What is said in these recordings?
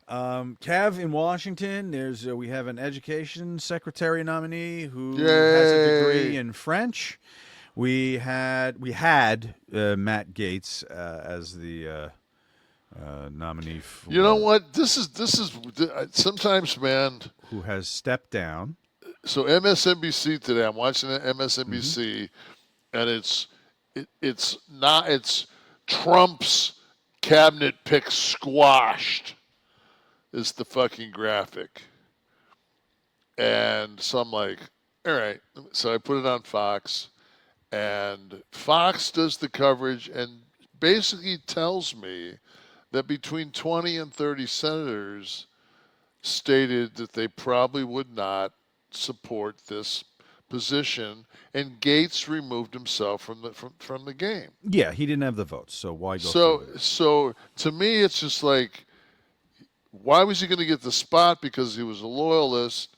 Kev in Washington. We have an education secretary nominee who has a degree Yay! in French. We had Matt Gaetz as the nominee You know for what? This is sometimes, man. who has stepped down. So MSNBC today. I'm watching Hmm. MSNBC, and it's not it's Trump's cabinet pick squashed is the fucking graphic. And so I'm like, all right. So I put it on Fox, and Fox does the coverage and basically tells me that between 20 and 30 senators stated that they probably would not support this position, and Gates removed himself from the game. Yeah, he didn't have the votes, so why go through So with it? so to me, it's just like, why was he going to get the spot? Because he was a loyalist.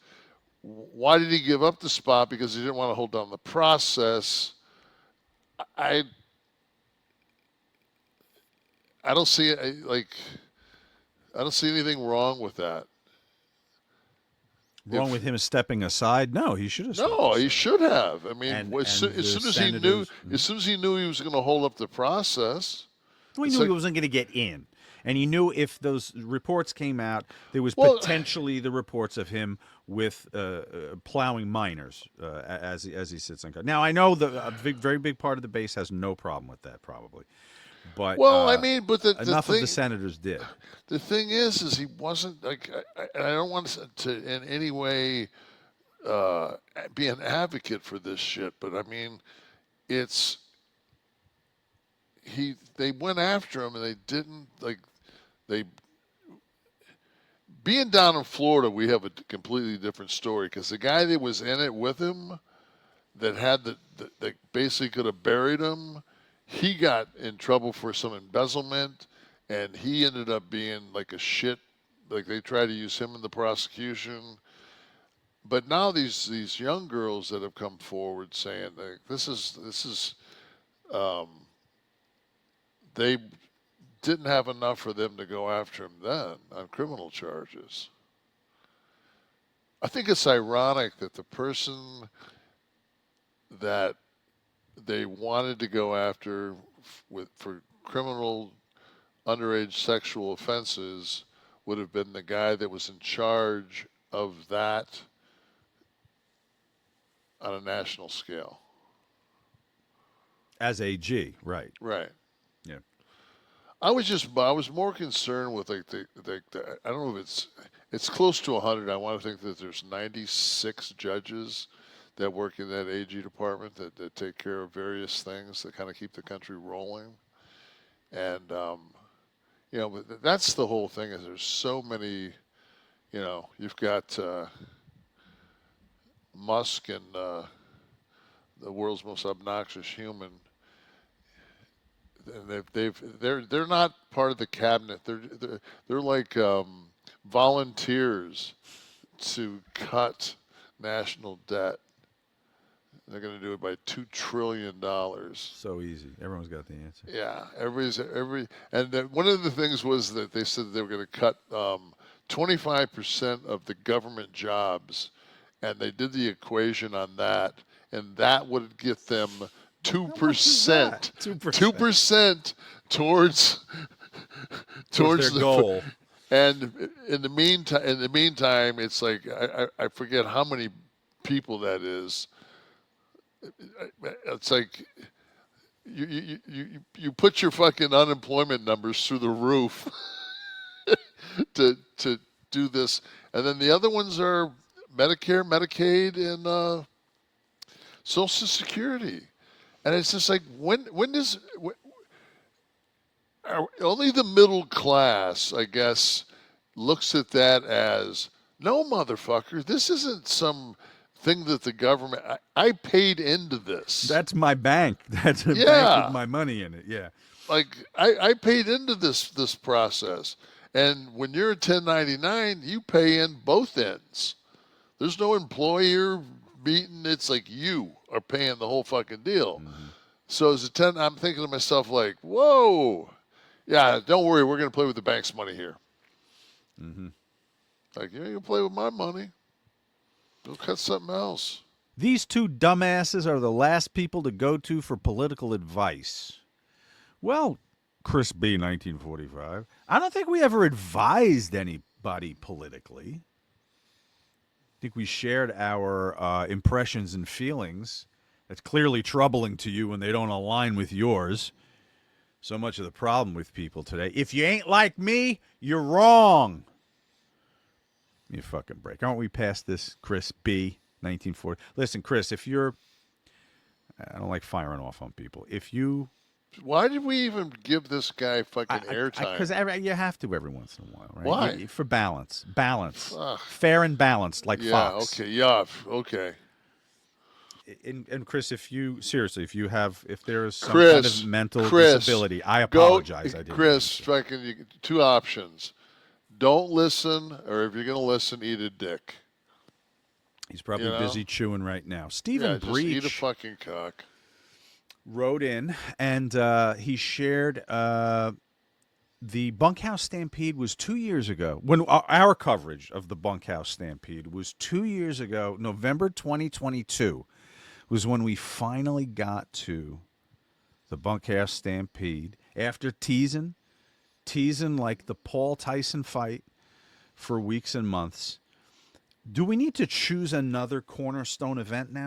Why did he give up the spot? Because he didn't want to hold down the process. I I don't see it like I don't see anything wrong with that. Wrong If with him stepping aside? No, he should have stepped No, he aside. should have. I mean, And as the soon as he knew, senators. as soon as he knew he was going to hold up the process, Well, he it's knew he like, wasn't going to get in. And he knew if those reports came out, there was well, potentially the reports of him with plowing minors as he sits on. Now I know a very big part of the base has no problem with that, probably, but I mean, but enough of the senators did. the thing is he wasn't like, I don't want to in any way uh, be an advocate for this shit, but I mean, it's they went after him and they didn't like they being down in Florida, we have a completely different story because the guy that was in it with him that had that basically could have buried him, he got in trouble for some embezzlement, and he ended up being like a shit. Like they tried to use him in the prosecution. But now these young girls that have come forward saying like, this is um, they didn't have enough for them to go after him then on criminal charges. I think it's ironic that the person that they wanted to go after for criminal underage sexual offenses would have been the guy that was in charge of that on a national scale. As AG, right? Right. Yeah. I was more concerned with like I don't know if it's close to 100. I want to think that there's 96 judges that work in that AG department that take care of various things that kind of keep the country rolling. And but that's the whole thing is there's so many. You've got Musk and the world's most obnoxious human, and they're not part of the cabinet. They're like volunteers to cut national debt. They're going to do it by $2 trillion. So easy. Everyone's got the answer. Yeah, and one of the things was that they said they were going to cut 25% of the government jobs, and they did the equation on that, and that would get them two How much is that? percent, 2%. 2% towards Towards their towards the. goal. And in the meantime, it's like I forget how many people that is. It's like you put your fucking unemployment numbers through the roof to do this, and then the other ones are Medicare, Medicaid, and Social Security, and it's just like when does only the middle class, I guess, looks at that as no motherfucker. This isn't some thing that the government. I paid into this. That's my bank. That's a bank with Yeah, my money in it. Yeah. like I paid into this process, and when you're a 1099, you pay in both ends. There's no employer meeting. It's like you are paying the whole fucking deal. Hmm. So as a 10, I'm thinking to myself like, whoa, yeah, don't worry, we're gonna play with the bank's money here. Mm-hmm. Like, you ain't gonna play with my money. Go cut something else. These two dumbasses are the last people to go to for political advice. Well, Chris B, 1945. I don't think we ever advised anybody politically. I think we shared our impressions and feelings. That's clearly troubling to you when they don't align with yours. So much of the problem with people today. If you ain't like me, you're wrong. Give me a fucking break. Aren't we past this, Chris B, 1940? Listen, Chris, if you're... I don't like firing off on people. If you... Why did we even give this guy fucking airtime? Because you have to every once in a while, right? Why? For balance. Balance. Ugh. Fair and balanced, like Yeah, Fox. okay, yeah, okay. And Chris, if you if there is some Chris, kind of mental Chris, disability, I apologize. I didn't Chris, mean to. fucking two options. Don't listen, or if you're gonna listen, eat a dick. He's probably You know? busy chewing right now. Stephen Yeah, just Breach eat a fucking cock. wrote in, and he shared the Bunkhouse Stampede was 2 years ago. When our coverage of the Bunkhouse Stampede was 2 years ago, November 2022, was when we finally got to the Bunkhouse Stampede after teasing like the Paul Tyson fight for weeks and months. Do we need to choose another cornerstone event now,